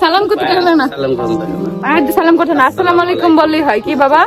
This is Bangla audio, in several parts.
সালাম করতে হলো না, সালাম করতে না, আসসালামু আলাইকুম বললেই হয়। কি বাবা?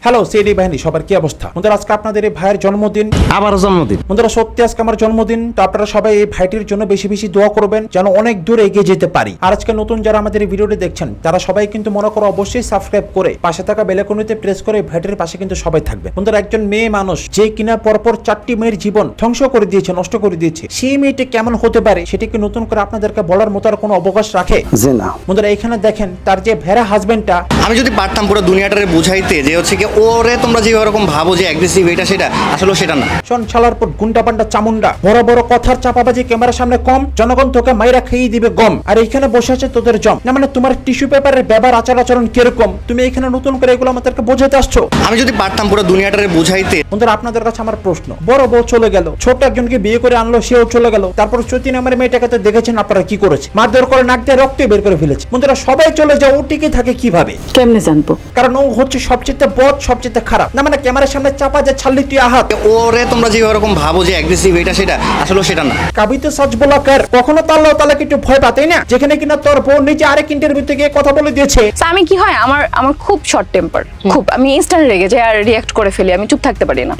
হ্যালো সিডি বাহিনী, সবার কি অবস্থা? বন্ধুরা আজকে আপনাদের এই ভাইয়ের জন্মদিন, আবারও জন্মদিন। বন্ধুরা সত্যি আজকে আমার জন্মদিন। তো আপনারা সবাই এই ভাইটির জন্য বেশি বেশি দোয়া করবেন যেন অনেক দূর এগিয়ে যেতে পারি। আর আজকে নতুন যারা আমাদের এই ভিডিওটি দেখছেন তারা সবাই কিন্তু মনে করো অবশ্যই সাবস্ক্রাইব করে পাশে থাকা বেল আইকনটিতে প্রেস করে ভাইটির পাশে কিন্তু সবাই থাকবে। বন্ধুরা একজন মেয়ে মানুষ যে কিনা পরপর 4টি মেয়ের জীবন ধ্বংস করে দিয়েছে, নষ্ট করে দিয়েছে, সেই মেয়েটি কেমন হতে পারে সেটিকে নতুন করে আপনাদেরকে বলার মতো আর কোনো অবকাশ রাখে জি না। বন্ধুরা এখানে দেখেন তার যে ভেড়া হাজবেন্ডটা, আমি যদি পারতাম পুরো দুনিয়াটারে বুঝাইতে যে হচ্ছে কি ওরে তোমরা যে ওরকম ভাবো যে অ্যাগ্রেসিভ এটা সেটা, আসলে সেটা না। শোন শালার পর গুন্ডা পান্ডা চামুন্ডা, বড় বড় কথার চাপাবাজি ক্যামেরার সামনে কম, জনগণ তোকে মাইরা খেয়ে দিবে গম। আর এইখানে বসে আছে তোদের জম, না মানে তোমার টিস্যু পেপারের ব্যবহার আচার আচরণ কিরকম, তুমি এখানে নতুন করে এগুলো আমাদেরকে বোঝাতে আসছো। আমি যদি পারতাম পুরো দুনিয়াটারে বুঝাইতে। বন্ধুরা আপনাদের কাছে আমার প্রশ্ন, বড় বউ চলে গেল, ছোট একজনকে বিয়ে করে আনলো, সেও চলে গেল, তারপর চৈতি নামের মেয়েটাকে তো দেখেছেন আপনারা কি করেছে, মারধর করে নাক দিয়ে রক্ত বের করে ফেলেছে। বন্ধুরা সবাই চলে যাও, ও টিকে থাকে কিভাবে? কেমনে জানবো? কারণ ও হচ্ছে সবচেয়ে বদ, সবচেয়ে খারাপ, না মানে ক্যামেরার সামনে চাপা যে ছাড়লি তুই আহাত। ওরে তোমরা যে ওরকম ভাবো যে অ্যাগ্রেসিভ এটা সেটা, আসলে সেটা না। কাবিতে সাজ বলা কার, কখনো তাল্লো তাহলে একটু ভয় পাতেই না, যেখানে কিনা তোর বোন নিজে আরেক ইন্টারভিউতে গিয়ে কথা বলে দিয়েছে। আমি কি হয়, আমার খুব শর্ট টেম্পার, খুব আমি ইনস্ট্যান্ট রেগে যাই আর রিঅ্যাক্ট করে ফেলি, আমি চুপ থাকতে পারি না।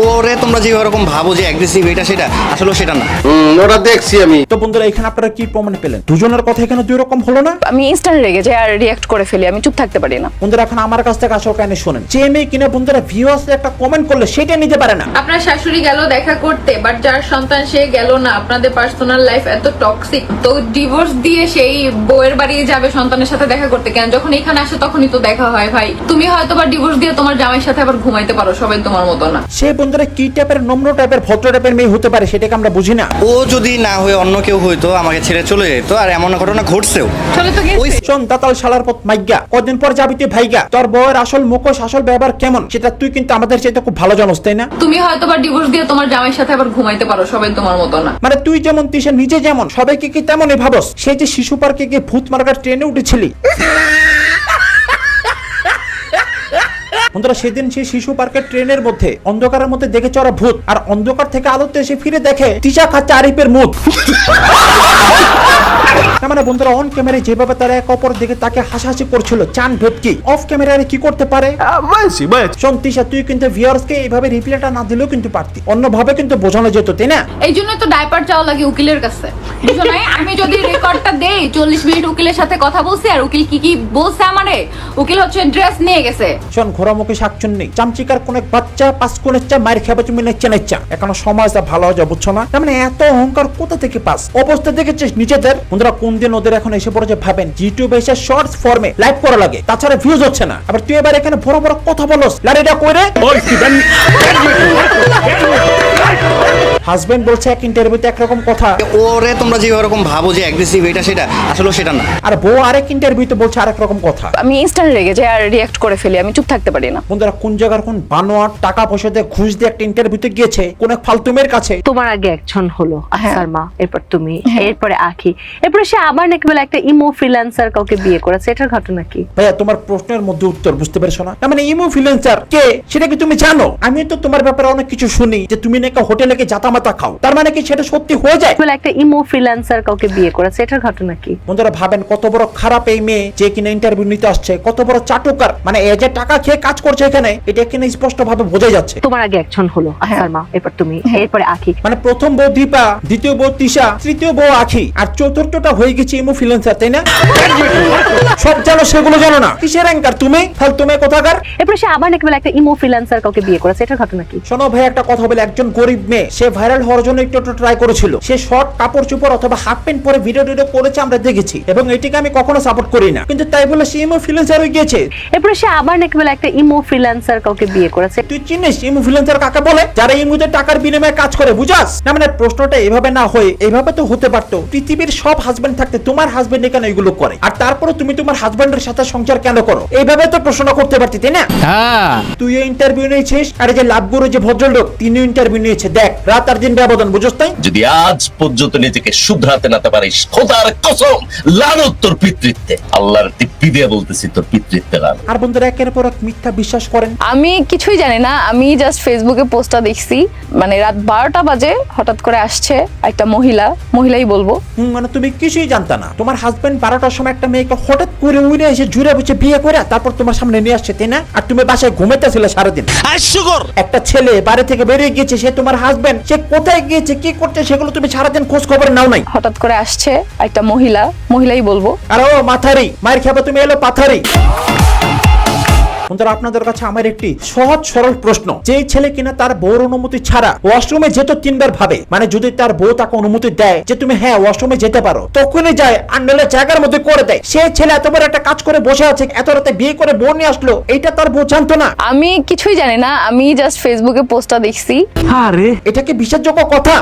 ওরে তোমরা যে ওরকম ভাবো যে অ্যাগ্রেসিভ এটা সেটা, আসলে সেটা না। ওটা দেখছি আমি। তো বন্ধুরা এখানে আপনারা কি প্রমাণ পেলেন? দুজনের কথা এখানে দুই রকম হলো না। আমি ইনস্ট্যান্ট রেগে যাই আর রিঅ্যাক্ট করে ফেলি, আমি চুপ থাকতে পারি না। বন্ধুরা এখন আমার কাছ থেকে আসল কাহিনী শুনেন। যে মেয়ে কিনা বন্ধুরা ভিউয়ার্স একটা কমেন্ট করলে সেটা নিতে পারে না। আপনার শাশুড়ি গেল দেখা করতে, বাট যার সন্তান সে গেল না। আপনাদের পার্সোনাল লাইফ এত টক্সিক, তো ডিভোর্স দিয়ে সেই বউয়ের বাড়ি যাবে সন্তানের সাথে দেখা করতে কেন? যখন এখানে আসে তখনই তো দেখা হয় ভাই। তুমি হয়তো বা ডিভোর্স দিয়ে তোমার জামাইয়ের সাথে আবার ঘুমাইতে পারো, সবাই তোমার মতো না। সে বন্ধুরা কি টাইপের নম্র টাইপের ভদ্র টাইপের মেয়ে হতে পারে সেটাকে আমরা বুঝি না। ও যদি না হয়ে অন্য কেউ হয়তো আমাকে ছেড়ে চলে যেত, আর এমন ঘটনা ঘটছেও। চলে তো ওই গেছে। শোন দাতাল শালার পথ মাইগা, কদিন পর যাবি তুই ভাইগা। তোর বউয়ের আসল মুখোশ, আসল ব্যবহার কেমন সেটা তুই কিন্তু আমাদের চাইতে খুব ভালো জানোস, তাই না? তুমি হয়তো বা ডিভোর্স দিয়ে তোমার জামাইয়ের সাথে আবার ঘুমাইতে পারো, সবাই তোমার মতো না। মানে তুই যেমন তুই সে নিজে যেমন, সবাইকে কি তেমনই ভাবস? সেই যে শিশু পার্কে গিয়ে ভূত মার্কার ট্রেনে উঠেছিলি বন্ধুরা, সেদিন সেই শিশু পার্কের ট্রেনের মধ্যে অন্ধকারের মধ্যে দেখে চড়া ভূত, আর অন্ধকার থেকে আলোতে এসে ফিরে দেখে তিশা খাচ্ছে আরিফের মুখ। মানে বন্ধুরা অন ক্যামেরায় যেভাবে তারা এক অপরের দিকে তাকে হাসাহাসি করছিল, চান ভেটকি, অফ ক্যামেরায় কি করতে পারে? শোন তিশা, তুই কিন্তু ভিউয়ার্সকে এইভাবে রিপ্লাইটা না দিলেও কিন্তু পারতি, অন্যভাবে কিন্তু বোঝানো যেত, তাই না? এই জন্য তো ডাইপার চাওয়া লাগে উকিলের কাছে, বুঝো নাই? আমি যদি রেকর্ডটা দেই 40 মিনিট উকিলের সাথে কথা বলছি, আর উকিল কি কি বলছে আমারে, উকিল হচ্ছে ড্রেস নিয়ে গেছে। শোন ঘোরামুখী শাকচুন্নি চামচিকার কোন এক বাচ্চা পাস কোনেচ্চা মায়ের খেপে তুমি নেচ্চা নেচ্চা, এখনো সমাজটা ভালো হয়ে বুঝছো না? মানে এত অহংকার কোথা থেকে পাস? অবস্থা দেখেছিস নিজেদের? বন্ধুরা কোন দিন ওদের এখন এসে পড়েছে ভাবেন ইউটিউবে এসে শর্টস ফর্মে লাইভ করা লাগে, তাছাড়া ভিউজ হচ্ছে না। আবার তুই এবার এখানে বড় বড় কথা বলস, লারিটা কইরে হাজবেন্ড বলছে এক ইন্টারভিউতে একরকম কথা, ওরে তোমরা যে ওরকম ভাবো যে অ্যাগ্রেসিভ এটা সেটা, আসলে সেটা না। আর বউ আরেক ইন্টারভিউতে বলছে আরেক রকম কথা। আমি ইনস্ট্যান্ট রেগে যাই আর রিঅ্যাক্ট করে ফেলি, আমি চুপ থাকতে পারি না। বন্ধুরা কোন জায়গার কোন বানোয়ার টাকা পয়সা দিয়ে ঘুষ দিয়ে একটা ইন্টারভিউতে গিয়েছে কোন এক ফালতুমের কাছে। তোমার আগে একজন হলো আফসার মা, এরপর তুমি, এরপরে আখি, এরপরে সে আবার নাকি বলে একটা ইমো ফ্রিল্যান্সার কাউকে বিয়ে করেছে। এটার ঘটনা কি? ভাইয়া তোমার প্রশ্নের মধ্যে উত্তর বুঝতে পেরেছো না? মানে ইনফ্লুয়েন্সার কে সেটা কি তুমি জানো? আমি তো তোমার ব্যাপারে অনেক কিছু শুনি যে তুমি নাকি হোটেলে গিয়ে জাতামাতা খাও, তার মানে কি সেটা সত্যি হয়ে যায়? বলে একটা ইমো ফ্রিল্যান্সার কাউকে বিয়ে করেছে। এটার ঘটনা কি? বন্ধুরা ভাবেন কত বড় খারাপ এই মেয়ে যে কিনা ইন্টারভিউ নিতে আসছে, কত বড় চাটুকার, মানে এ যে টাকা খেয়ে কাজ করছে এখানে, এটা কিনা স্পষ্ট ভাবে বোঝা যাচ্ছে। তোমার আগে একজন হলো আফসার মা, এরপর তুমি, এরপরে আখি। মানে প্রথম বউ দীপা, দ্বিতীয় বউ তিশা, তৃতীয় বউ আখি, আর চতুর্থটা হয়ে গেছে ইনফ্লুয়েন্সার, তাই না? সব জানো সেগুলো জানো না? কিসের অ্যাঙ্কার তুমি? ফালতুমে কোথাকার। এরপরে সে আবার নাকি বলে একটা ইমো ফ্রিল্যান্সার কাউকে বিয়ে করেছে। এটার ঘটনা কি? শোনো ভাই একটা কথা বলে, একজন গরিব মেয়ে সে ভাইরাল হওয়ার জন্য একটু ট্রাই করেছিল, সে শর্ট কাপড় চোপড় অথবা হাফ প্যান্ট পরে ভিডিও করেছে, আমরা দেখেছি, এবং এটিকে আমি কখনো সাপোর্ট করি না, কিন্তু তাই বলে সে ইনফ্লুয়েন্সার হয়ে গিয়েছে। এরপরে সে আবার নাকি বলে একটা ইমো ফ্রিল্যান্সার কাউকে বিয়ে করেছে। তুই চিনিস ইনফ্লুয়েন্সার কাকে বলে? যারা ইমুতে টাকার বিনিময়ে কাজ করে, বুঝাস না? মানে প্রশ্নটা এভাবে না হয়ে এইভাবে তো হতে পারতো, পৃথিবীর সব হাজবেন্ড থাকতে তোমার হাজবেন্ড কেন এগুলো করে, আর তারপরে তুমি তোমার হাজবেন্ডের সাথে সংসার কেন করো, এইভাবে তো প্রশ্ন করতে পারতি, তাই না? তুই ইন্টারভিউ নিয়েছিস, আর যে লাভগুরু যে ভদ্রলোক তিনি ইন্টারভিউ নিয়েছে। দেখ রাত আর দিন ব্যবধান, বুঝছ তাই? যদি আজ পর্যন্ত নিজেকে শুধরাতে না পারিস, খোদার কসম লানত তোর পিতৃত্বে। আল্লাহর দিব্যি দিয়ে বলতেছি, তোর পিতৃত্বে লানত। আর বন্ধুরা একের পর এক মিথ্যা বিশ্বাস করেন। আমি কিছুই জানি না, আমি জাস্ট ফেসবুকে পোস্টটা দেখছি, মানে রাত 12টা বাজে হঠাৎ করে আসছে একটা মহিলাই বলবো। মানে তুমি কিছুই জানতা না, তোমার হাজবেন্ড 12টার সময় একটা মেয়েকে হঠাৎ করে উড়ে এসে জুড়ে বসে বিয়ে করে তারপর তোমার সামনে নিয়ে আসছে, তাই না? আর তুমি বাসায় ঘুমাইতেছিলে সারাদিন। একটা ছেলে বাড়ি থেকে বেরিয়ে গিয়েছে, সে তোমার হাজবেন্ড, সে কোথায় গিয়েছে কি করছে সেগুলো তুমি সারাদিন খোঁজ খবর নাও নাই। হঠাৎ করে আসছে একটা মহিলাই বলবো। আর ও মাথারি মায়ের খাবে, তুমি এলো পাথারি। বন্ধুরা আপনাদের কাছে আমার একটি সহজ সরল প্রশ্ন, যেই ছেলে কিনা তার বউর অনুমতি ছাড়া ওয়াশরুমে যেত 3বার ভাবে, মানে যদি তার বউ তাকে অনুমতি দেয় যে তুমি হ্যাঁ ওয়াশরুমে যেতে পারো, তখনই যায় আর নলে জায়গার মধ্যে করে দেয়, সেই ছেলে এত বড় একটা কাজ করে বসে আছে, এত রাতে বিয়ে করে বউ নিয়ে আসলো, এইটা তার বউ জানতো না? আমি কিছুই জানি না, আমি জাস্ট ফেসবুকে পোস্টটা দেখছি। এটা কি বিশ্বাসযোগ্য কথা?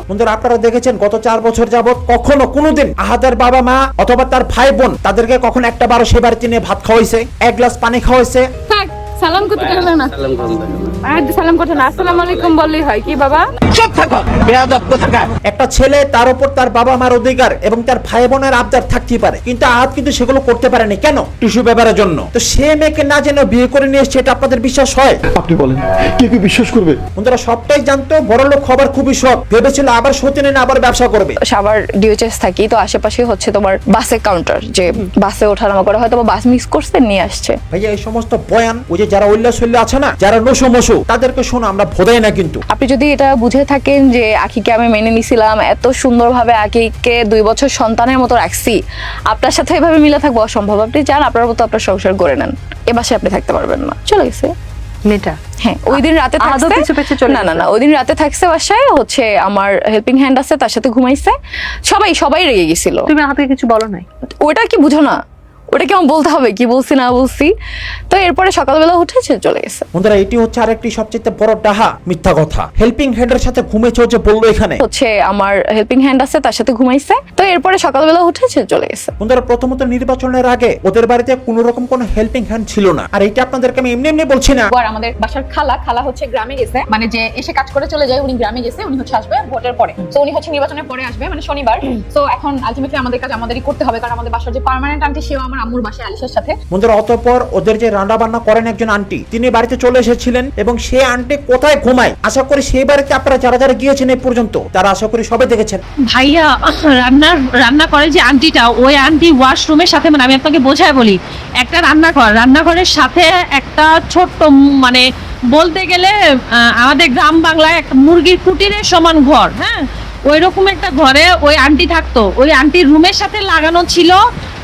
বন্ধুরা আপনারা দেখেছেন গত 4 বছর যাবত কখনো কোনোদিন আহাদের বাবা মা অথবা তার ভাই বোন তাদেরকে কখন একটা বারো সে বাড়িতে নিয়ে ভাত খাওয়াইছে, 1 গ্লাস পানি খাওয়াইছে? সালাম করতে গেলে না, সালাম করতে না, আসসালামু আলাইকুম বললেই হয় কি বাবা? একটা ছেলে তার উপর তার বাবা মার অধিকার এবং তার ভাই বোনের আবদার থাকতেই পারে, কিন্তু আহাত কিন্তু সেগুলো করতে পারেনি। কেন? টিস্যু পেপারের জন্য। তো সে মেয়েকে না জেনে বিয়ে করে নিয়ে এসছে, এটা আপনাদের বিশ্বাস হয়? আপনি বলেন কে কি বিশ্বাস করবে? বন্ধুরা সবটাই জানতো, বড় লোক হবার খুবই শখ, ভেবেছিল আবার সতীনে না আবার ব্যবসা করবে। সাভার ডিওএইচএস থাকি, তো আশেপাশে হচ্ছে তোমার বাসে কাউন্টার, যে বাসে ওঠানামা করে হয়তো বাস মিস করছে নিয়ে আসছে। ভাইয়া এই সমস্ত বয়ান ওই যে যারা উল্লাসল্লা আছে না, যারা নশো মশো, তাদেরকে শোনো, আমরা ভোদাই না কিন্তু। আপনি যদি এটা বুঝে থাকেন যে আখিকে আমি মেনে নিছিলাম, এত সুন্দরভাবে আখিকে 2 বছর সন্তানের মতো রাখছি, আপনার সাথে এভাবে মিলে থাকবো অসম্ভব। আপনি চান আপনার মতো আপনার সংসার করে নেন, এ বাসায় আপনি থাকতে পারবেন না, চলে গেছে মেয়েটা। হ্যাঁ ওই দিন রাতে আদৌ পিছু পিছু চলে না না গেছে? না, ওই দিন রাতে থাকছে বাসায়, হচ্ছে আমার হেল্পিং হ্যান্ড আছে, তার সাথে ঘুমাইছে, সবাই রেগে গেছিল। তুমি আমাকে কিছু বলো নাই? ওটা কি বুঝো না? ওটা কেমন বলতে হবে কি বলছি না বলছি? তো এরপরে সকালবেলা উঠেছে চলে গেছে। বন্ধুরা এটি হচ্ছে আরেকটি সবচেয়ে বড় ডাহা মিথ্যা কথা। হেল্পিং হ্যান্ডের সাথে ঘুমেছে যে বললো এখানে, হচ্ছে আমার হেল্পিং হ্যান্ড আছে, তার সাথে ঘুমাইছে, তো এরপরে সকালবেলা উঠেছে চলে গেছে। বন্ধুরা প্রথমত নির্বাচনের আগে ওদের বাড়িতে কোনো রকম কোনো হেল্পিং হ্যান্ড ছিল না, আর এটা আপনাদেরকে আমি এমনি বলছি না। আর আমাদের বাসার খালা হচ্ছে গ্রামে গেছে, মানে যে এসে কাজ করে চলে যায়, উনি গ্রামে গেছে, উনি হচ্ছে আসবে ভোটের পরে, তো উনি হচ্ছে নির্বাচনের পরে আসবে, মানে শনিবার। তো এখন আলটিমেটলি আমাদের কাজ আমাদেরই করতে হবে, কারণ আমাদের বাসার যে পার্মানেন্ট আন্টি সেও আমার আম্মুর বাসায় আলিশার সাথে। বন্ধুরা অতঃপর ওদের যে রান্না বান্না করেন একজন আন্টি, তিনি বাড়িতে চলে এসেছিলেন, এবং সে আন্টি কোথায় ঘুমায় আশা করি সেই বাড়িতে আপনারা যারা গিয়েছেন এই পর্যন্ত তারা আশা করি সবাই দেখেছেন। ভাইয়া রান্না করে যে আন্টিটা, ওই আন্টি ওয়াশরুমের সাথে, মানে আমি আপনাকে বোঝায় বলি, একটা রান্নাঘরের সাথে একটা ছোট্ট, মানে বলতে গেলে আমাদের গ্রাম বাংলায় একটা মুরগির কুটিরের সমান ঘর, হ্যাঁ, ওই রকম একটা ঘরে ওই আন্টি থাকতো। ওই আন্টির রুমের সাথে লাগানো ছিল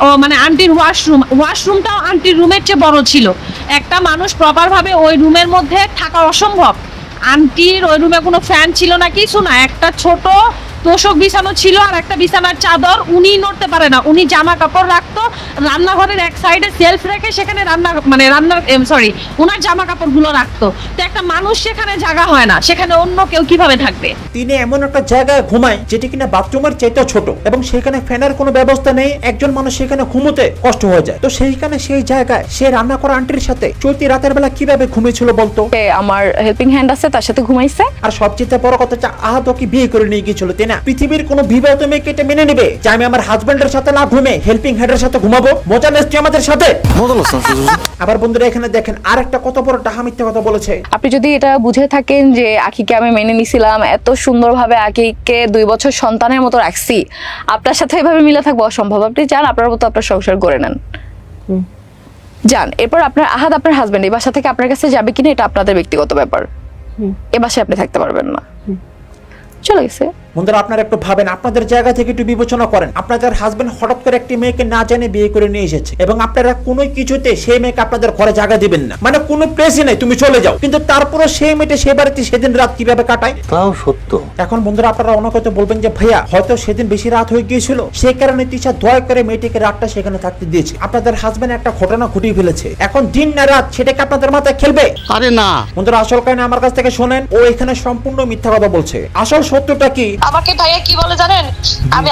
ও, মানে আন্টির ওয়াশরুমটাও আন্টির রুমের চেয়ে বড় ছিল। একটা মানুষ প্রপার ভাবে ওই রুমের মধ্যে থাকা অসম্ভব। আন্টির ওই রুমে কোনো ফ্যান ছিল না, কিছু না, একটা ছোট তোষক বিছানো ছিল আর একটা বিছানার চাদর, উনি নড়তে পারে না, উনি জামা কাপড় রাখতো রান্নাঘরের এক সাইডে সেলফ রেখে, সেখানে ওনার জামা কাপড় গুলো রাখতো। তো একটা মানুষ সেখানে জায়গা হয় না, সেখানে অন্য কেউ কিভাবে থাকবে? তিনি এমন একটা জায়গায় ঘুমায় যেটি কিনা বাথরুমের চাইতে ছোট, এবং সেখানে ফ্যানের কোনো ব্যবস্থা নেই, একজন মানুষ সেখানে ঘুমোতে কষ্ট হয়ে যায়। তো সেইখানে সেই জায়গায় সে রান্না করা আন্টির সাথে চলতি রাতের বেলা কিভাবে ঘুমিয়েছিল বলতো? আমার হেল্পিং হ্যান্ড আছে, তার সাথে ঘুমাইছে। আর সবচেয়ে বড় কথা হচ্ছে আহাত কি বিয়ে করে নিয়ে গিয়েছিল, তাই না? পৃথিবীর কোনো বিবাহিত মেয়েকে এটা মেনে নেবে যে আমি আমার হাজবেন্ডের সাথে না ঘুমে হেল্পিং হ্যান্ডের সাথে ঘুমাবো? মজা নেস আমাদের সাথে। আবার বন্ধুরা এখানে দেখেন আরেকটা কত বড় ডাহা মিথ্যা কথা বলেছে। আপনি যদি এটা বুঝে থাকেন যে আখিকে আমি মেনে নিছিলাম, এত সুন্দরভাবে আখিকে 2 বছর সন্তানের মতো রাখছি, আপনার সাথে এভাবে মিলে থাকবো অসম্ভব। আপনি চান আপনার মতো আপনার সংসার করে নেন, যান। এরপর আপনার আহাদ, আপনার হাজবেন্ড এই বাসা থেকে আপনার কাছে যাবে কিনা এটা আপনাদের ব্যক্তিগত ব্যাপার, এ বাসায় আপনি থাকতে পারবেন না, চলে গেছে। বন্ধুরা আপনারা একটু ভাবেন, আপনাদের জায়গা থেকে একটু বিবেচনা করেন। আপনাদের হাজবেন্ড হঠাৎ করে একটি মেয়েকে না জানে বিয়ে করে নিয়ে এসেছে, এবং আপনারা কোনো কিছুতে সেই মেয়েকে আপনাদের ঘরে জায়গা দিবেন না, মানে কোনো প্লেসই নাই, তুমি চলে যাও। কিন্তু তারপরে সেই মেয়েটা সে বাড়িতে সেদিন রাত কিভাবে কাটায়? তাও সত্য। এখন বন্ধুরা আপনারা অনেক হয়তো বলবেন যে ভাইয়া হয়তো সেদিন বেশি রাত হয়ে গিয়েছিল, সেই কারণে তিশা দয়া করে মেয়েটিকে রাতটা সেখানে থাকতে দিয়েছে। আপনাদের হাজবেন্ড একটা ঘটনা ঘটিয়ে ফেলেছে, এখন দিন না রাত সেটাকে আপনাদের মাথায় খেলবে? আরে না বন্ধুরা আসল কাহিনী আমার কাছ থেকে শোনেন, ও এখানে সম্পূর্ণ মিথ্যা কথা বলছে। আসল সত্যটা কি? আমাকে ভাইয়া কি বলে জানেন,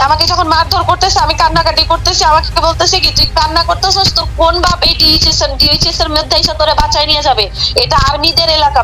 আমাকে যখন মারধর করতেছে, আমি কান্নাকাটি করতেছি, আমাকে বলতেছে কি তুই কান্না করতেছিস, তোর কোন বাপ এই ডিএইচএস এর মধ্যে এসে তোরে বাঁচাই নিয়ে যাবে, এটা আর্মিদের এলাকা,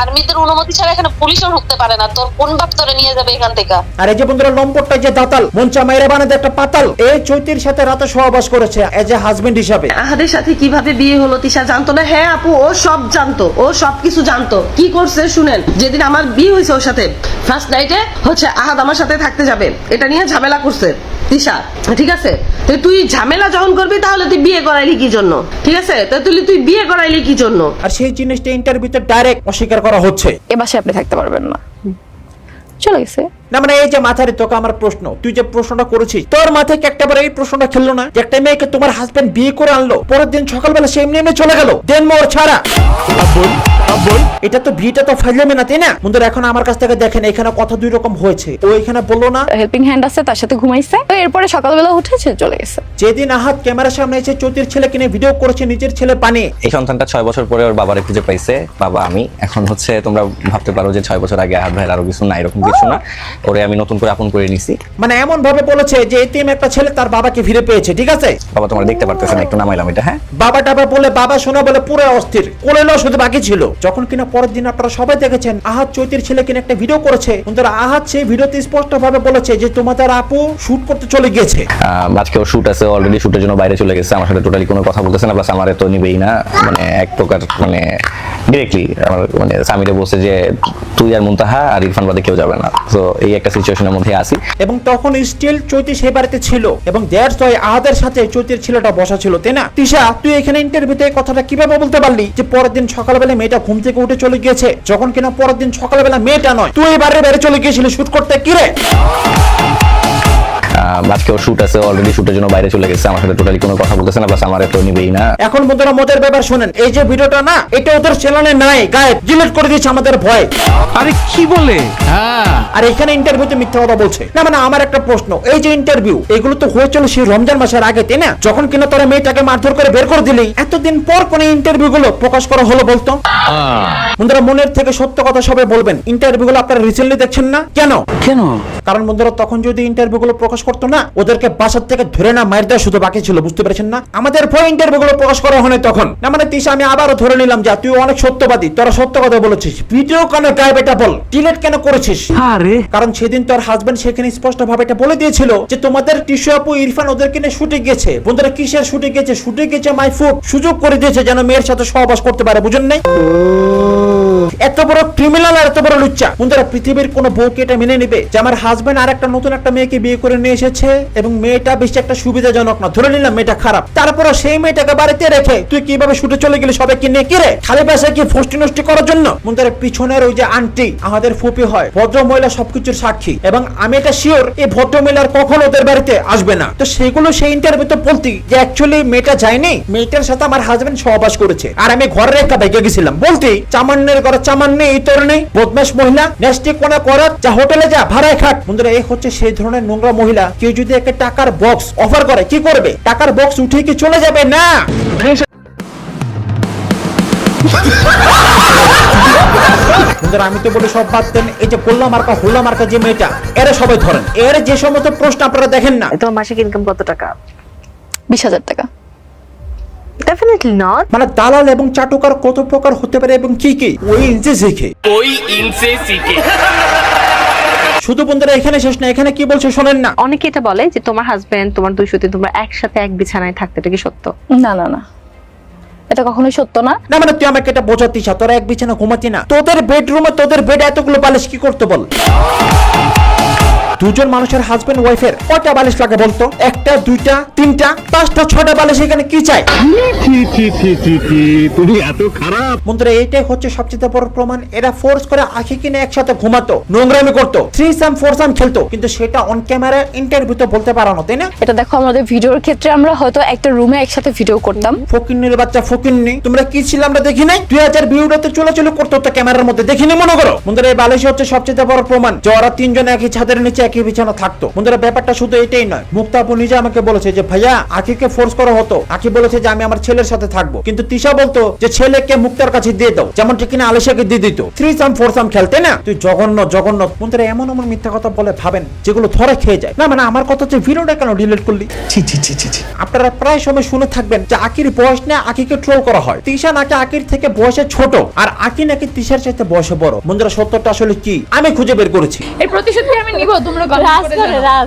আর্মিদের অনুমতি ছাড়া এখানে পুলিশও ঢুকতে পারে না, তোর কোন বাপ তোরে নিয়ে যাবে এখান থেকে। আর এই যে বন্ধুরা নম্বরটা যে দাতাল মঞ্চা মাইরা বানাতে একটা পাতাল, এই চৈতির সাথে রাতে সহবাস করেছে এজ এ হাজবেন্ড হিসাবে। আহাদের সাথে কিভাবে বিয়ে হলো তিশা জানতো না? হ্যাঁ আপু, ও সব জানতো, ও সবকিছু জানতো। কি করছে শুনেন, যেদিন আমার বিয়ে হয়েছে ওর সাথে ফার্স্ট নাইটে হচ্ছে আহাদ আমার সাথে থাকতে যাবে, এটা নিয়ে ঝামেলা করছে তিশা, ঠিক আছে? তো তুই ঝামেলা যখন করবি তাহলে তুই বিয়ে করাইলি কি জন্য, ঠিক আছে? তো তুই বিয়ে করাইলি কি জন্য? আর সেই জিনিসটা ইন্টারভিউতে ডাইরেক্ট অস্বীকার করা হচ্ছে, এ বাসায় আপনি থাকতে পারবেন না, চলে গেছে। না মানে এই যে মাথারে তোকে আমার প্রশ্ন, তুই যে প্রশ্নটা করেছিস তোর মাথায় কি একটাবার এই প্রশ্নটা খেললো না যে একটা মেয়েকে তোমার হাজবেন্ড বিয়ে করে আনলো, পরের দিন সকালবেলা সে এমনি এমনি চলে গেল, দেন মোর ছাড়া। এটা তো বিয়েটা তো ফাইলামে না, তাই না? বন্ধুরা এখন আমার কাছ থেকে দেখেন এখানে কথা দুই রকম হয়েছে। ও এখানে বললো না হেল্পিং হ্যান্ড আছে, তার সাথে ঘুমাইছে, তো এরপরে সকালবেলা উঠেছে চলে গেছে। যেদিন আহাত ক্যামেরার সামনে এসে চৌতির ছেলে কিনে ভিডিও করেছে নিজের ছেলে পানি, এই সন্তানটা 6 বছর পরে ওর বাবারে খুঁজে পাইছে, বাবা আমি। এখন হচ্ছে তোমরা ভাবতে পারো যে 6 বছর আগে আহাত ভাইয়ের আরো কিছু না, এরকম কিছু না, ওরে আমি নতুন করে আপন করে নিছি। মানে এমন ভাবে বলেছে যে এতিম একটা ছেলে তার বাবাকে ফিরে পেয়েছে, ঠিক আছে? বাবা তোমরা দেখতে পারতেছ না, একটু নামাইলাম এটা। হ্যাঁ বাবা টাবা বলে বাবা শোনা বলে পুরো অস্থির, কোলে লস হতে বাকি ছিল। যখন কিনা পরের দিন আপনারা সবাই দেখেছেন আহাত চৈতির ছেলে কিনা একটা ভিডিও করেছে, বন্ধুরা আহাত সেই ভিডিওতে স্পষ্ট ভাবে বলেছে যে তোমাদের আপু শুট করতে চলে গিয়েছে। আজকে ওর শুট আছে, অলরেডি শুটের জন্য বাইরে চলে গেছে, আমার সাথে টোটালি কোনো কথা বলতেছে না, প্লাস আমারে তো নিবেই না, মানে এক প্রকার মানে ডিরেক্টলি আমার মানে সামিরে বলছে যে তুই আর মুনতাহা আর ইরফান বাদে কেউ যাবে না। তো এই একটা সিচুয়েশনের মধ্যে আসি। এবং তখন স্টিল চৈতি সেই বাড়িতে ছিল এবং দ্যাটস ওয়াই আহাদের সাথে চৈতির ছেলেটা বসা ছিল, তাই না? তিশা তুই এখানে ইন্টারভিউতে এই কথাটা কিভাবে বলতে পারলি যে পরের দিন সকালবেলা মেয়েটা ঘুম থেকে উঠে চলে গিয়েছে, যখন কিনা পরের দিন সকালবেলা মেয়েটা নয় তুই এবারে বাইরে চলে গিয়েছিলি শুট করতে? কি রে আজকে ওর শুট আছে, অলরেডি শুটের জন্য বাইরে চলে গেছে, আমার সাথে টোটালি কোনো কথা বলতেছে না, প্লাস আমারে তো নিবেই না। এখন বন্ধুরা মজার ব্যাপার শুনেন, এই যে ভিডিওটা না এটা ওদের চ্যানেলে নাই, গায়েব ডিলিট করে দিয়েছে আমাদের ভয়। আরে কি বলে? হ্যাঁ, আর এখানে ইন্টারভিউতে মিথ্যা কথা বলছে না। মানে আমার একটা প্রশ্ন, এই যে ইন্টারভিউ এগুলো তো হয়েছিল সেই রমজান মাসের আগে, তাই না? যখন কিনা তোরা মেয়েটাকে মারধর করে বের করে দিলি, এতদিন পর কোন ইন্টারভিউ গুলো প্রকাশ করা হলো বলতো? বন্ধুরা মনের থেকে সত্য কথা সবাই বলবেন, ইন্টারভিউ গুলো আপনারা রিসেন্টলি দেখছেন না কেন? কেন? কারণ বন্ধুরা তখন যদি ইন্টারভিউ গুলো প্রকাশ করতো না, ওদেরকে বাসার থেকে ধরে না মার দেওয়া শুধু বাকি ছিল, বুঝতে পেরেছেন না? আমাদের ভয় ইন্টারভিউ গুলো প্রকাশ করা হয়নি তখন। না মানে তিশা আমি আবারও ধরে নিলাম যা তুই অনেক সত্যবাদী, তোরা সত্য কথা বলেছিস, ভিডিও কেন গায়েব এটা বল, ডিলিট কেন করেছিস? আরে কারণ সেদিন তোর হাজবেন্ড সেখানে স্পষ্ট ভাবে এটা বলে দিয়েছিল যে তোমাদের টিশু আপু ইরফান ওদেরকে নিয়ে শুটে গেছে। বন্ধুরা কিসের শুটে গেছে? শুটে গেছে মাই ফুড, সুযোগ করে দিয়েছে যেন মেয়ের সাথে সহবাস করতে পারে, বুঝেন নাই? এত বড় ক্রিমিনাল আর এত বড় লুচ্চা। বন্ধুরা পৃথিবীর কোন বউকে এটা মেনে নেবে যে আমার হাজবেন্ড আর একটা নতুন একটা মেয়েকে বিয়ে করে নিয়ে এসেছে এবং মেয়েটা বেশি একটা সুবিধাজনক না, ধরে নিলাম মেয়েটা খারাপ, তারপরে সেই মেয়েটাকে বাড়িতে রেখে তুই কিভাবে শুটে চলে গেলি সবাইকে নিয়ে? কি রে খালি পয়সা কি ফষ্টি নষ্টি করার জন্য? বন্ধুরা পিছনের ওই যে আন্টি আমাদের ফুপি হয়, ভদ্র মহিলা সবকিছুর সাক্ষী, এবং আমি এটা শিওর এই ভদ্র মহিলার কখনো ওদের বাড়িতে আসবে না। তো সেগুলো সেই ইন্টারভিউতে বলতি যে অ্যাকচুয়ালি মেয়েটা যায়নি, মেয়েটার সাথে আমার হাজবেন্ড সহবাস করেছে আর আমি ঘরে রেখা ভেগে গেছিলাম, বলতি চামান্নের ঘরে চামান নেই, এই তোর নেই, বদমাশ মহিলা, নেস্টি কোনা করাত, যা হোটেলে যা ভাড়ায় খাট। বন্ধুরা এই হচ্ছে সেই ধরনের নোংরা মহিলা। কেউ যদি একটা টাকার বক্স অফার করে কি করবে? টাকার বক্স উঠে কি চলে যাবে? না। বন্ধুরা আমি তো বলি সব বাদ দেন, এই যে গোল্লা মার্কা হোল্লা মার্কা যে মেয়েটা, এরা সবাই ধরেন, এর যে সমস্ত প্রশ্ন আপনারা দেখেন না। তোমার মাসিক ইনকাম কত টাকা? 20,000 টাকা। Definitely not. মানে দালাল এবং চাটুকার কত প্রকার হতে পারে এবং কি কি ওই ইনসে শিখে। শুধু বন্ধুরা এখানে শেষ না, এখানে কি বলছে শোনেন না। অনেকে এটা বলে যে তোমার হাজবেন্ড তোমার 2 সতী তোমরা একসাথে এক বিছানায় থাকতে, এটা কি সত্য? না না না, এটা কখনোই সত্য না। না মানে তুই আমাকে এটা বোঝাতে চাস তোরা এক বিছানা ঘুমাতি না? তোদের বেডরুমে তোদের বেডে এতগুলো বালিশ কি করতে বল? দুজন মানুষের হাজবেন্ড ওয়াইফের কয়টা বালিশ লাগে বলতো? 1টা 2টা 3টা 5টা 6টা বালিশ, এখানে কি চাই? তুমি এত খারাপ। বন্ধুরা এইটাই হচ্ছে সবচেয়ে বড় প্রমাণ, এরা ফোর্স করে আখি কিনে একসাথে ঘুমাতো, নোংরামি করতো, 3 4 খেলতো, কিন্তু সেটা অন ক্যামেরা ইন্টারভিউতে বলতে পারো না, তাই না? এটা দেখো আমাদের ভিডিওর ক্ষেত্রে আমরা হয়তো একটা রুমে একসাথে ভিডিও করতাম। ফকিন্নির বাচ্চা ফকিন্নি, তোমরা কি ছিল আমরা দেখি নাই? 2000 ভিডিওতে চলাচল করতো তো ক্যামেরার মধ্যে, দেখিনি মনে করো? বন্ধুরা এই বালিশ হচ্ছে সবচেয়ে বড় প্রমাণ যে ওরা 3 জন একই ছাদের নিচে একই বিছানা থাকতো। বন্ধুরা ব্যাপারটা শুধু এটাই নয়, মুক্তা আপু নিজে আমাকে বলেছে যে ভাইয়া আকিকে ফোর্স করা হতো, আকি বলেছে যে আমি আমার ছেলের সাথে থাকবো, কিন্তু তিশা বলতো যে ছেলেকে মুক্তার কাছে দিয়ে দাও, যেমনটা কিনা আলিশাকে দিয়ে দিত। 3 4 খেলতে না, তুই জঘন্য। বন্ধুরা এমন এমন মিথ্যা কথা বলে ভাবেন যেগুলো ধরে খেয়ে যায় না। মানে আমার কথা হচ্ছে ভিডিওটা কেন ডিলিট করলি? আপনারা প্রায় সময় শুনে থাকবেন যে আকির বয়স না আকিকে ট্রোল করা হয়, তিশা নাকি আকির থেকে বয়সে ছোট আর আকি নাকি তিশার চাইতে বয়সে বড়। বন্ধুরা সত্যটা আসলে কি আমি খুঁজে বের করেছি। এর প্রতিশোধ কি আমি নিব? তোমরা কমেন্ট করে জানাও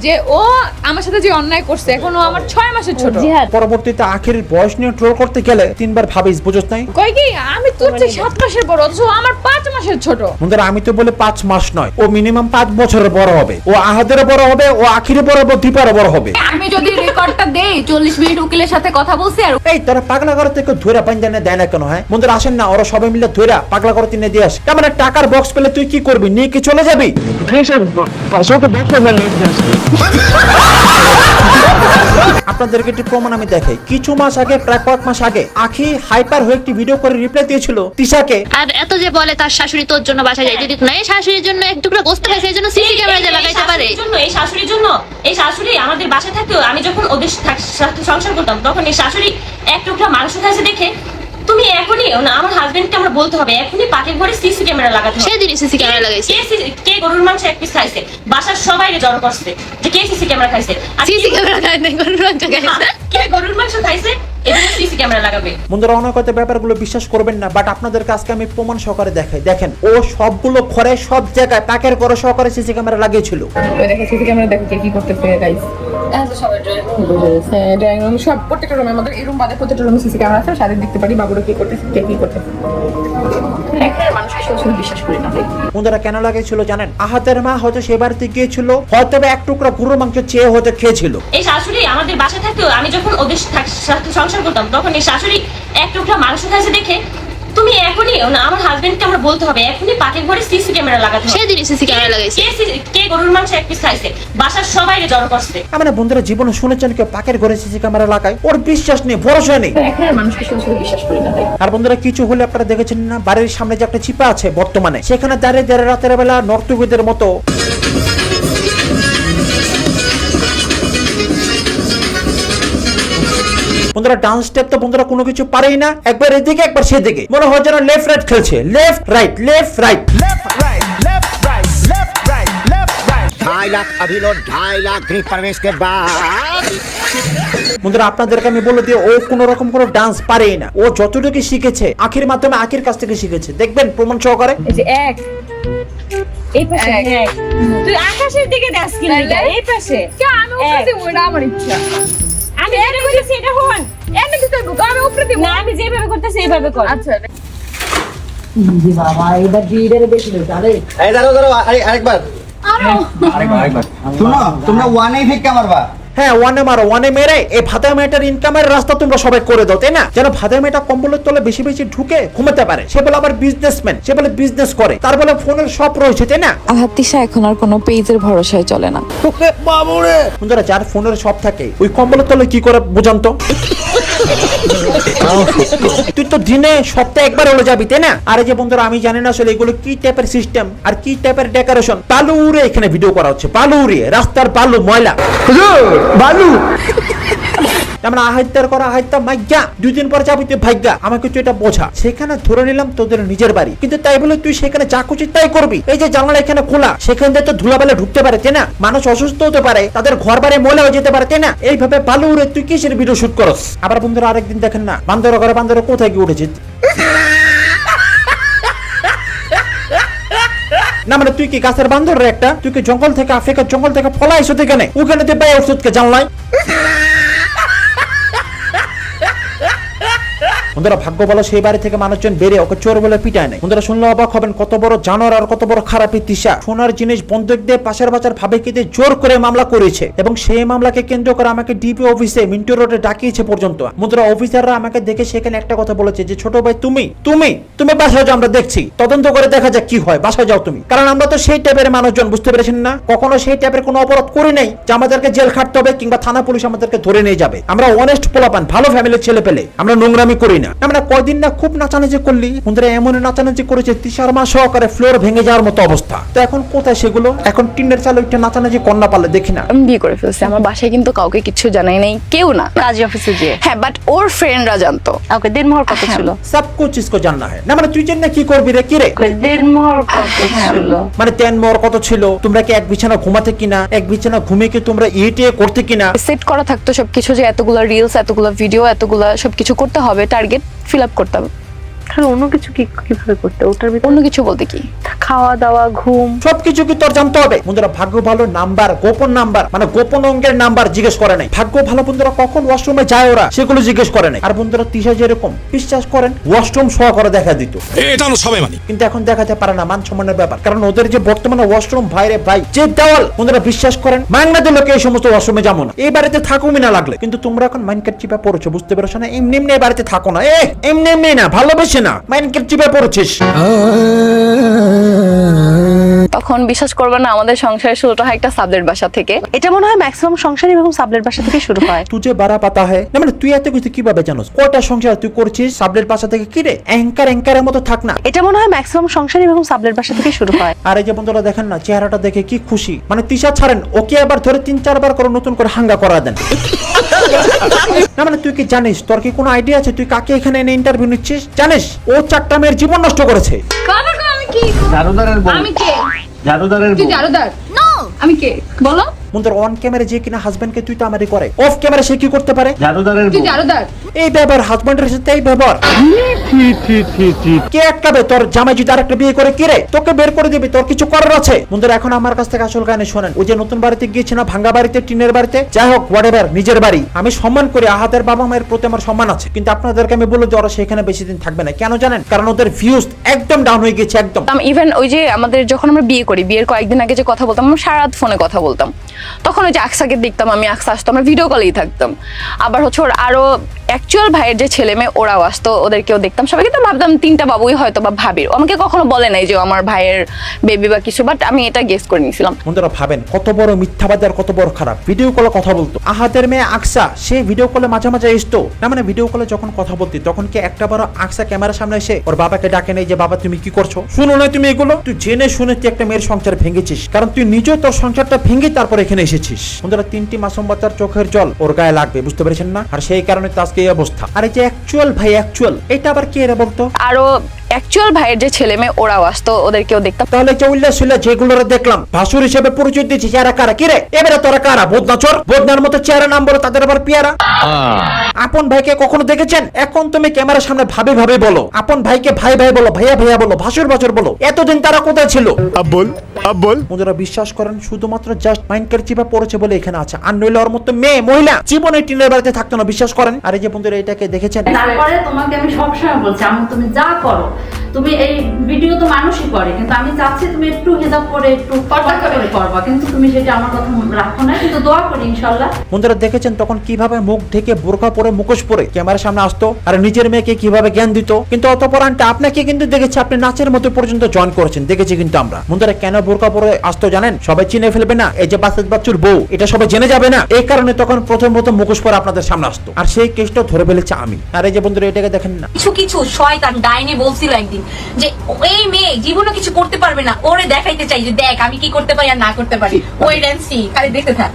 যে ও আমার সাথে যে অন্যায় করছে, এখন ও আমার 6 মাসের ছোট। পরবর্তীতে আখির বয়স নিয়ে ট্রোল করতে গেলে 3 বার ভাবিস, বুঝছ নাই? কই কি আমি তোর চেয়ে 7 মাসের বড়, অথচ ও আমার 5 মাসের ছোট। বন্ধুরা আমি তো বলে 5 মাস নয়, ও মিনিমাম 5 বছরের বড় হবে, ও আহাদের বড় হবে, ও আখির বড় হবে, দীপার বড় হবে। আমি যদি রেকর্ডটা দেই 40 মিনিট উকিলের সাথে কথা বলছি আর এই তোরা পাগলা ঘর থেকে ধইরা পাঞ্জানে দেয় না কেন? হ্যাঁ বন্ধুরা আসেন না, ওরা সবাই মিলে ধইরা পাগলা ঘর তিনে দিয়ে আসে। তার মানে টাকার বক্স পেলে তুই কি করবি? নিয়ে কি চলে যাবি? আপনাদেরকে একটি প্রমাণ আমি দেখাই। কিছু মাস আগে, প্রায় কয়েক মাস আগে, আখি হাইপার হয়ে একটি ভিডিও করে রিপ্লাই দিয়েছিল তিশাকে। আর এত যে বলে তার শাশুড়ি তোর জন্য বাসায় যাইতে দিত না, এই শাশুড়ির জন্য এক টুকরা গোস্ত খাইছে, এই জন্য সিসি ক্যামেরা দিয়ে লাগাইতে পারে। এই শাশুড়ির জন্য, এই শাশুড়ি আমাদের বাসায় থাকতো, আমি যখন ওদের সাথে সংসার করতাম তখন এই শাশুড়ি এক টুকরা মাংস খাইছে দেখে তুমি এখনই আমার হাজবেন্ডকে আমরা বলতে হবে এখনই পাকের ঘরে সিসি ক্যামেরা লাগাতে হবে। সেদিনই সিসি ক্যামেরা লাগাইছে। কে গরুর মাংস এক পিস খাইছে, বাসার সবাইকে জড়ো করছে যে কে সিসি ক্যামেরা খাইছে। সিসি ক্যামেরা খায় না, গরুর মাংস খাইছে। কে গরুর মাংস খাইছে এজন্য সিসি ক্যামেরা লাগাবে। বন্ধুরা অনেক হয়তো ব্যাপারগুলো বিশ্বাস করবেন না, বাট আপনাদের কাছে আমি প্রমাণ সহকারে দেখাই। দেখেন ও সবগুলো ঘরে সব জায়গায় পাকের ঘরে সহকারে সিসি ক্যামেরা লাগিয়েছিল। দেখো সিসি ক্যামেরা দেখো কি করতেছে গাইস। সবাই ড্রয়িং রুম সব প্রত্যেকটা রুমের মধ্যে, এই রুম বাদে প্রত্যেকটা রুমে সিসি ক্যামেরা আছে, সাথে দেখতে পারি বাবুরা কি করতেছে, কে কি করতেছে। একটা মানুষকে সবসময় বিশ্বাস করি না। বন্ধুরা কেন লাগিয়েছিল জানেন? আহাতের মা হয়তো সে বাড়িতে গিয়েছিল, হয়তো এক টুকরা গরুর মাংস চেয়ে হয়তো খেয়েছিল। এই শাশুড়ি আমাদের বাসায় থাকতো, আমি যখন ওদের সাথে সংসার করতাম তখন এই শাশুড়ি এক টুকরা মাংস খাইছে দেখে তুমি এখনই আমার হাজবেন্ডকে আমরা বলতে হবে এখনই পাকের ঘরে সিসি ক্যামেরা লাগাতে হবে। সেদিনই সিসি ক্যামেরা লাগাইছে। কে গরুর মাংস এক পিস খাইছে, বাসার সবাইকে জড়ো করছে। মানে বন্ধুরা জীবনে শুনেছেন কেউ পাকের ঘরে সিসি ক্যামেরা লাগায়? ওর বিশ্বাস নেই, ভরসা নেই। একটা মানুষকে সবসময় বিশ্বাস করি না। আর বন্ধুরা কিছু হলে আপনারা দেখেছেন না, বাড়ির সামনে যে একটা চিপা আছে বর্তমানে, সেখানে দাঁড়িয়ে দাঁড়িয়ে রাতের বেলা নর্তকীদের মতো বন্ধুরা ডান্স স্টেপ তো বন্ধুরা কোনো কিছু পারেই না, একবার এদিকে একবার সেদিকে, মনে হয় যেন লেফট রাইট খেলছে, left right left right left right left right left right left right. 2.5 lakh अभिलोड 2.5 लाख गृह प्रवेश के बाद। বন্ধুরা আপনাদেরকে আমি বলে দিই, ও কোনো রকম কোনো ডান্স পারেই না। ও যতটুকু শিখেছে আখির মাধ্যমে, আখির কাছ থেকে শিখেছে। দেখবেন প্রমাণ সহকারে। এই যে এক এই পাশে এক, তুই আকাশের দিকে ডান্স কি না এই পাশে কে আমি উপরে ওটা আমার ইচ্ছা। আমি এটা কইছি এটা হন এমনি কি করব? আমি উপরে দিব না, আমি যেভাবে করতেছি এইভাবে কর। আচ্ছা জি বাবা এবার ভিডিওরে দেখলে তাহলে এই দাঁড়াও আরেকবার। শুনো তোমরা ওয়ানেই ফিক্কা মারবা। হ্যাঁ ওয়ানে মারো, ওয়ানে মেরে এই ভাতা মেয়েটার ইনকামের রাস্তা তোমরা সবাই করে দাও, তাই না? যেন ভাতা মেয়েটা কম্বলের তলে বেশি বেশি ঢুকে ঘুমাতে পারে। সে বলে আবার বিজনেসম্যান, সে বলে বিজনেস করে, তার বলে ফোনের সব রয়েছে, তাই না? তিশা এখন আর কোনো পেজের ভরসায় চলে না। বন্ধুরা যার ফোনের সব থাকে ওই কম্বলের তলে কি করে বুঝান তো? তুই তো দিনে সপ্তাহে একবার হলে যাবি, তাই না? আরে যে বন্ধুরা আমি জানি না আসলে এগুলো কি টাইপের সিস্টেম আর কি টাইপের ডেকোরেশন। বালু উড়ে এখানে ভিডিও করা হচ্ছে, বালু উড়িয়ে, রাস্তার বালু ময়লা বালু। আমরা আহাইত্যার করা আহাইত্যা মাইগা 2 দিন পর যাবি তুই ভাগ্যা, আমাকে তুই এটা বোঝা। সেখানে ধরে নিলাম তোদের নিজের বাড়ি, কিন্তু তাই বলে তুই সেখানে যা খুশি তাই করবি? এই যে জানালা এখানে খোলা, সেখান থেকে তো ধুলাবালি ঢুকতে পারে, তাই না? মানুষ অসুস্থ হতে পারে, তাদের ঘর বাড়ি ময়লা হয়ে যেতে পারে, তাই না? এইভাবে বালু উড়ে তুই কিসের ভিডিও শুট করস? আবার বন্ধুরা আরেকদিন দেখেন না, বান্দর ঘরে বান্দর কোথায় গিয়ে উঠেছে না, মানে তুই কি গাছের বান্দর রে একটা? তুই কি জঙ্গল থেকে, আফ্রিকার জঙ্গল থেকে ফলাইছো এখানে? ওখানে তুই পাই ওষুধকে জানলাই। বন্ধুরা ভাগ্য বলো সেই বাড়ি থেকে মানুষজন বেরে ওকে চোর বলে পিটায় নাই। বন্ধুরা শুনলে অবাক হবেন কত বড় জানোয়ার আর কত বড় খারাপই তিশা। সোনার জিনিস বন্দুক দিয়ে পাশের বাজার ভাবে কেটে জোর করে মামলা করেছে, এবং সেই মামলাকে কেন্দ্র করে আমাকে ডিপি অফিসে মিন্টু রোডে ডাকিয়েছে পর্যন্ত। বন্ধুরা অফিসাররা আমাকে দেখে সেখানে একটা কথা বলেছে যে ছোট ভাই তুমি তুমি তুমি বাসায় যাও, আমরা দেখছি, তদন্ত করে দেখা যাক কি হয়, বাসায় যাও তুমি। কারণ আমরা তো সেই টাইপের মানুষজন, বুঝতে পেরেছেন না? কখনো সেই টাইপের কোনো অপরাধ করি নাই যে আমাদেরকে জেল খাটতে হবে কিংবা থানা পুলিশ আমাদেরকে ধরে নিয়ে যাবে। আমরা অনেস্ট পোলাপান, ভালো ফ্যামিলির ছেলে পেলে, আমরা নোংরামি করি না। না। আমরা কয়দিন না খুব নাচানাচি করলি, বন্ধুরা এমন নাচানাচি করেছে তিশার মা সহকারে ফ্লোর ভেঙে যাওয়ার মতো অবস্থা। তো এখন কোথায় সেগুলো? এখন টিনের চালে একটা নাচানাচি কন্যা পারলে দেখি না। আমি বিয়ে করে ফেলছি, আমার বাসায় কিন্তু কাউকে কিছু জানাই নাই, কেউ না। কাজী অফিসে গিয়ে? হ্যাঁ, বাট ওর ফ্রেন্ডরা জানতো। ওকে, দেনমোহর কত ছিল? সব কুছ ইসকো জাননা है না। মানে তুই জেনে কি করবি রে? কি রে দেনমোহর কত ছিল? মানে 10 মোহর কত ছিল? তোমরা কি এক বিছানা ঘুমাতে কিনা? এক বিছানা ঘুমিয়ে কি তোমরা ইয়ে করতে কিনা? সেট করা থাকতো সবকিছু, যে এতগুলো রিলস, এতগুলো ভিডিও, এতগুলো সবকিছু করতে হবে, টার্গেট ফিল আপ করতে হবে। তাহলে অন্য কিছু কিভাবে করতে? ওটার ভিতরে অন্য কিছু বলতে কি? খাওয়া দাওয়া, ঘুম, সবকিছু কি তোর জানতে হবে? বন্ধুরা ভাগ্য ভালো নাম্বার, গোপন নাম্বার মানে গোপন অঙ্কের নাম্বার জিজ্ঞেস করে নাই। ভাগ্য ভালো বন্ধুরা কখন ওয়াশরুমে যায় ওরা সেগুলো জিজ্ঞেস করে নাই। আর বন্ধুরা তিশা যেরকম বিশ্বাস করেন ওয়াশরুম শোয়া করে দেখা দিত, এটা আমরা সবাই মানি। কিন্তু এখন দেখাতে পারে না, মান সম্মানের ব্যাপার। কারণ ওদের যে বর্তমানে ওয়াশরুম ভাইরে ভাই যে দেওয়াল, বন্ধুরা বিশ্বাস করেন মাংনা দিলকে এই সমস্ত ওয়াশরুমে যাবো না, এই বাড়িতে থাকুমি না লাগলে। কিন্তু তোমরা এখন মাইনকাট চিপা পড়েছো, বুঝতে পেরেছো না? এমনি এমনি এই বাড়িতে থাকো না, এমনি এমনি না, ভালোবেসে না, মাইনকাট চিপা পড়েছিস। তখন বিশ্বাস করবে না, আমাদের সংসারের শুরুটা হয় একটা সাবলেট বাসা থেকে। এটা মনে হয় ম্যাক্সিমাম সংসার এরকম সাবলেট বাসা থেকে শুরু হয়। তুঝে বাড়া পাতা হয় না, মানে তুই এত কিছু কিভাবে জানোস? কয়টা সংসার তুই করছিস সাবলেট বাসা থেকে? কি রে অ্যাঙ্কারের মতো থাক না। এটা মনে হয় ম্যাক্সিমাম সংসার এরকম সাবলেট বাসা থেকে শুরু হয়। আর এই যে বন্ধুরা দেখেন না, চেহারাটা দেখে কি খুশি। মানে তিশা ছাড়েন, ওকে আবার ধরে 3-4 বার করে নতুন করে হাঙ্গা করা দেন। না মানে তুই কি জানিস, তোর কি কোনো আইডিয়া আছে তুই কাকে এখানে এনে ইন্টারভিউ নিচ্ছিস? জানিস ও 4টা মেয়ের জীবন নষ্ট করেছে। আমি কি আমি কে? তুই জারুদার? আমি কে বলো? বন্ধুরা অন ক্যামেরা যে কিনা হাজবেন্ডকে তুই তো আমারই করে, অফ ক্যামেরা সে কি করতে পারে? তুই জারুদার? এই ব্যবহার হাজবেন্ডের সাথে এই ব্যবহার কে আটকাবে? তোর জামাই যদি আরেকটা বিয়ে করে কি রে, তোকে বের করে দিবি, তোর কিছু করার আছে? বন্ধুরা এখন আমার কাছ থেকে আসল কাহিনী শোনেন। ওই যে নতুন বাড়িতে গিয়েছি না, ভাঙ্গা বাড়িতে, টিনের বাড়িতে, যাই হোক হোয়াটএভার, নিজের বাড়ি আমি সম্মান করি, আহাদের বাবা মায়ের প্রতি আমার সম্মান আছে। কিন্তু আপনাদেরকে আমি বলে দিই ওরা সেখানে বেশি দিন থাকবে না। কেন জানেন? কারণ ওদের ভিউজ একদম ডাউন হয়ে গেছে একদম। ইভেন ওই যে আমাদের যখন আমরা বিয়ে করি, বিয়ের কয়েকদিন আগে যে কথা বলতাম, আমরা সারা রাত ফোনে কথা বলতাম, তখন ওই যে আকসাকে দেখতাম, আমি আকসা আসতো, আমরা ভিডিও কলেই থাকতাম। আবার হচ্ছে ওর আরো অ্যাকচুয়াল ভাইয়ের যে ছেলে মেয়ে ওরাও আসতো, ওদেরকেও দেখতাম। সবাইকে তো ভাবতাম 3টা বাবুই হয়তো বা ভাবির, আমাকে কখনো বলে নাই যে আমার ভাইয়ের বেবি বা কিছু, বাট আমি এটা গেস করে নিয়েছিলাম। বন্ধুরা ভাবেন কত বড় মিথ্যাবাদী আর কত বড় খারাপ। ভিডিও কলে কথা বলতো আহাদের মেয়ে আকসা, সে ভিডিও কলে মাঝে মাঝে আসতো না, মানে ভিডিও কলে যখন কথা বলতি তখন কি একটা বড় আকসা ক্যামেরার সামনে এসে ওর বাবাকে ডাকে নেই যে বাবা তুমি কি করছো? শুনো না তুমি এগুলো? তুই জেনে শুনে তুই একটা মেয়ের সংসার ভেঙেছিস, কারণ তুই নিজেও তোর সংসারটা ভেঙে তারপর এখানে এসেছিস। বন্ধুরা 3টি মাসুম বাচ্চার চোখের জল ওর গায়ে লাগবে, বুঝতে পেরেছেন না? আর সেই কারণে তো আজকে এই অবস্থা। আর এই যে অ্যাকচুয়াল ভাই, অ্যাকচুয়াল এটা আবার কে রে বলতো? আরো অ্যাকচুয়াল ভাইয়ের যে ছেলে মেয়ে ওরাও আসতো, ওদেরকেও দেখতাম। তাহলে যে উল্লাস যেগুলো দেখলাম ভাসুর হিসেবে পরিচয় দিয়েছি, যারা কারা কি রে? এবারে তোরা কারা? বদনাচর, বদনার মতো চেহারা নাম বলো, তাদের আবার পিয়ারা। আপন ভাইকে কখনো দেখেছেন? এখন তুমি ক্যামেরার সামনে ভাবে ভাবে বলো, আপন ভাইকে ভাই ভাই বলো, ভাইয়া ভাইয়া বলো, ভাসুর ভাসুর বলো। এতদিন তারা কোথায় ছিল? আব্বল বন্ধুরা বিশ্বাস করেন শুধুমাত্র জাস্ট মাইন্ডকার চিপা পড়েছে বলে এখানে আছে, আর নইলে ওর মতো মেয়ে মহিলা জীবনে টিনের বাড়িতে থাকতো না, বিশ্বাস করেন। আর এই যে বন্ধুরা এটাকে দেখেছেন, তারপরে তোমাকে আমি সবসময় বলছি আমি তুমি যা করো, তুমি এই ভিডিও তো মানুষই করে, কিন্তু আমি চাচ্ছি তুমি একটু হেজাব করে একটু পর্দা করে করবা, কিন্তু তুমি সেটা আমার কথা রাখো না, কিন্তু দোয়া করি ইনশাআল্লাহ। বন্ধুরা দেখেছেন তখন কিভাবে মুখ ঢেকে বোরকা পরে মুখোশ পরে ক্যামেরার সামনে আসতো আর নিজের মেয়েকে কিভাবে জ্ঞান দিত। কিন্তু অতঃপর আনটা আপনাকে কিন্তু দেখেছি আপনি নাচের মতো পর্যন্ত জয়েন করেছেন, দেখেছি কিন্তু আমরা। বন্ধুরা কেন বোরকা পরে আসতো জানেন? সবাই চিনে ফেলবে না, এই যে বাসেদ বাচ্চুর বউ, এটা সবাই জেনে যাবে না, এই কারণে তখন প্রথম মুখোশ পরে আপনাদের সামনে আসতো। আর সেই কেসটা ধরে ফেলেছে আমি। আর এই যে বন্ধুরা এটাকে দেখেন না, কিছু কিছু শয়তান ডাইনি বলছিল একদিন যে এই মেয়ে জীবনে কিছু করতে পারবে না, ওরে দেখাইতে চাই যে দেখ আমি কি করতে পারি আর না করতে পারি, ওই ড্যান্সি খালি দেখতে থাক।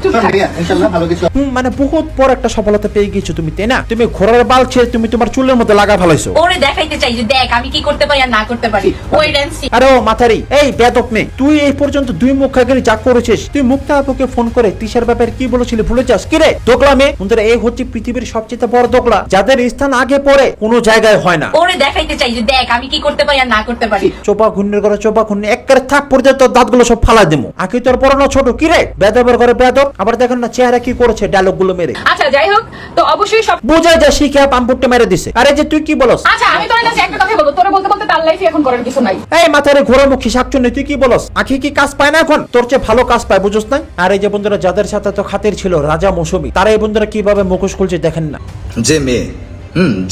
মানে বহুত বড় একটা সফলতা পেয়ে গেছো তুমি, তাই না? তুমি ঘোড়ার বাল ছেড়ে তুমি তোমার চুলের মধ্যে লাগা ফেলাইছো, ওরে দেখাইতে চাই যে দেখ আমি কি করতে পারি আর না করতে পারি, ওই ড্যান্সি। আরে ও মাথারি, এই বেয়াদব মেয়ে, তুই এই পর্যন্ত 2 মুখ খাগের যা করেছিস, তুই মুক্তা আপুকে ফোন করে তিশার ব্যাপারে কি বলেছিলি ভুলে যাস কি রে? দোকলা মেয়ে। বন্ধুরা এই হচ্ছে পৃথিবীর সবচেয়ে বড় দোকলা, যাদের স্থান আগে পরে কোনো জায়গায় হয় না। ওরে দেখাইতে চাই যে দেখ আমি কি করতে পারি আর না করতে পারি। চোপা ঘুন্নের করে চোপা ঘুন্নি একবারে থাক পর্যন্ত দাঁতগুলো সব ফালা দেবো। আঁকি তোর বড় না ছোট কি রে? বেদবের করে বেদব। আবার দেখেন না চেহারা কি করেছে ডায়লগ গুলো মেরে। আচ্ছা যাই হোক, তো অবশ্যই সব বুঝাই যা শিখে পাম্পুটটা মেরে দিছে। আরে যে তুই কি বলস? আচ্ছা আমি তোর কাছে একটা কথা বলবো, তোরে বলতে বলতে তার লাইফে এখন করার কিছু নাই। এই মাথারে ঘোরামুখী শাকচুন্নি, তুই কি বলস? আঁকি কি কাজ পায় না এখন? তোর চেয়ে ভালো কাজ পায়, বুঝছ না? আর এই যে বন্ধুরা যাদের সাথে তো খাতির ছিল রাজা মৌসুমী, তারা এই বন্ধুরা কিভাবে মুখোশ খুলছে দেখেন না। যে মেয়ে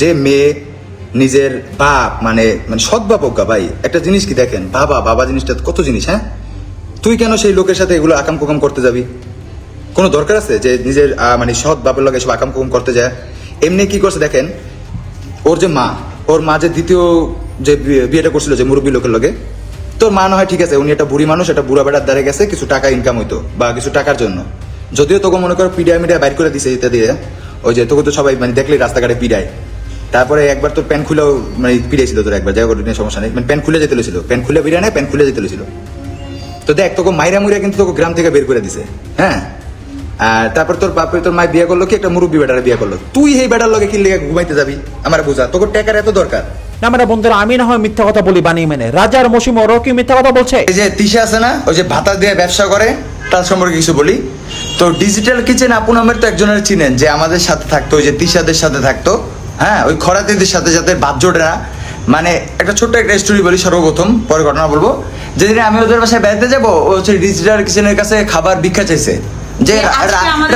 যে মেয়ে নিজের বাপ মানে সৎ বাপ হোক ভাই, একটা জিনিস কি দেখেন, বাবা জিনিসটা কত জিনিস। হ্যাঁ তুই কেন সেই লোকের সাথে এগুলো আকাম কুকাম করতে যাবি? কোনো দরকার আছে যে নিজের মানে সৎ বাপের লোক এসব আকাম কুকাম করতে যায়? এমনি কি করছে দেখেন, ওর যে মা, ওর মা যে দ্বিতীয় যে বিয়েটা করছিল যে মুরব্বী লোকের লগে, তোর মা না হয় ঠিক আছে, উনি একটা বুড়ি মানুষ, একটা বুড়া বেড়ার দ্বারে গেছে কিছু টাকা ইনকাম হইতো বা কিছু টাকার জন্য, যদিও তোকে মনে করো পিডিয়া মিডিয়া বাইর করে দিছে এটা দিয়ে, ওই যে তোকে তো সবাই মানে দেখলে রাস্তাঘাটে পিডায়। তারপরে একবার তোর প্যান্ট খুলেও মানে পিড়াইছিল তোর একবার, জায়গা করে সমস্যা নেই, মানে প্যান্ট খুলে যেতে ছিল, প্যান্ট খুলে বিরিয়ানি প্যান্ট খুলে যেতে ছিল। তো দেখ তোকে মাইরা মুইরা কিন্তু তোকে গ্রাম থেকে বের করে দিছে, হ্যাঁ। আর তারপর তোর বাপে তোর মায়ের বিয়ে করলো কি একটা মুরব্বী বেটারে বিয়ে করলো, তুই এই বেটার লগে কি লেগে ঘুমাইতে যাবি? আমার বোঝা তোকে টাকার এত দরকার না মানে বন্ধুরা, আমি না হয় মিথ্যা কথা বলি বানিয়ে মেনে, রাজার মসিম ওরও কি মিথ্যা কথা বলছে? এই যে তিশা আছে না, ওই যে ভাতা দিয়ে ব্যবসা করে, তার সম্পর্কে কিছু বলি। তো ডিজিটাল কিচেন আপু নামের তো একজনের চিনেন যে আমাদের সাথে থাকতো, ওই যে তিশাদের সাথে থাকতো, হ্যাঁ, ওই খরাতিদের সাথে যাদের বাদ জোটে না। মানে একটা ছোট্ট একটা স্টোরি বলি সর্বপ্রথম, পরে ঘটনা বলবো। যেদিন আমি ওদের বাসায় বেড়াতে যাবো, ও হচ্ছে ডিজিটাল কিচেনের কাছে খাবার ভিক্ষা চাইছে যে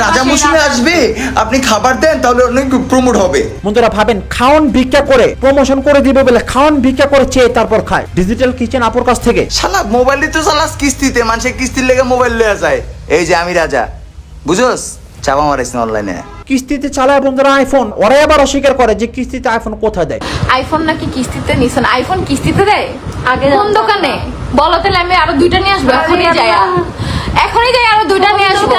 রাজা মৌসুমে আসবে, আপনি খাবার দেন তাহলে অনেক প্রমোট হবে। বন্ধুরা ভাবেন, খাওন ভিক্ষা করে প্রমোশন করে দিবে বলে খাওন ভিক্ষা করে চেয়ে তারপর খায় ডিজিটাল কিচেন আপুর কাছ থেকে। শালা মোবাইল তো শালা কিস্তিতে, মানুষের কিস্তির লেগে মোবাইল লয়ে যায়। এই যে আমি রাজা, বুঝোস, চাপা মারাইছ না অনলাইনে, কিস্তিতে চালায় বন্ধুরা আইফোন। ওরাই আবার অস্বীকার করে যে কিস্তিতে আইফোন কোথায় দেয়। আইফোন নাকি কিস্তিতে নিছেন? আইফোন কিস্তিতে দেয় আগে কোন দোকানে বলো, তাহলে আমি আরো 2টা নিয়ে আসবো। এখনই যাই আরো 2টা নিয়ে আসবো।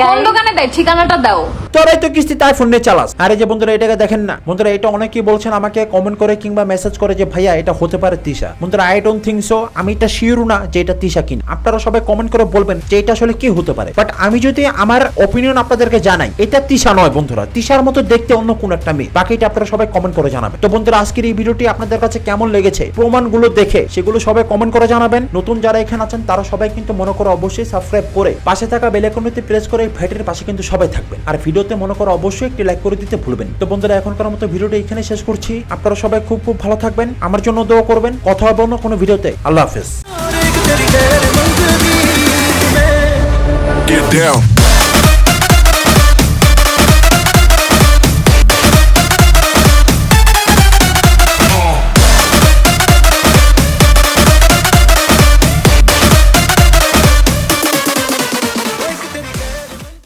কোন দোকানে দেয় ঠিকানাটা দাও। তোরাই তো কিস্তিতে আইফোন নিয়ে চালাস। আরে যে বন্ধুরা এটাকে দেখেন না বন্ধুরা, এটা অনেকেই বলছেন আমাকে কমেন্ট করে কিংবা মেসেজ করে যে ভাইয়া এটা হতে পারে তিশা। বন্ধুরা আই ডোন্ট থিঙ্ক সো, আমি এটা শিওর না যে এটা তিশা কিনা। আপনারা সবাই কমেন্ট করে বলবেন যে এটা আসলে কি হতে পারে। বাট আমি যদি আমার অপিনিয়ন আপনাদেরকে জানাই, এটা তিশা নয় বন্ধুরা, তিশার মতো দেখতে অন্য কোন একটা মেয়ে। বাকিটা আপনারা সবাই কমেন্ট করে জানাবেন। তো বন্ধুরা আজকের এই ভিডিওটি আপনাদের কাছে কেমন লেগেছে, প্রমাণগুলো দেখে সেগুলো সবাই কমেন্ট করে জানাবেন। নতুন যারা এখানে আছেন তারা সবাই কিন্তু মনে করো অবশ্যই সাবস্ক্রাইব করে পাশে থাকা বেল আইকনটি প্রেস করে এই ভাইটির পাশে কিন্তু সবাই থাকবেন। আর ভিডিওতে মনে করো অবশ্যই একটি লাইক করে দিতে ভুলবেন। তো বন্ধুরা এখনকার মতো ভিডিওটা এখানে শেষ করছি। আপনারা সবাই খুব খুব ভালো থাকবেন, আমার জন্য দোয়া করবেন। কথা হবে অন্য কোনো ভিডিওতে। আল্লাহ হাফেজ। Get down.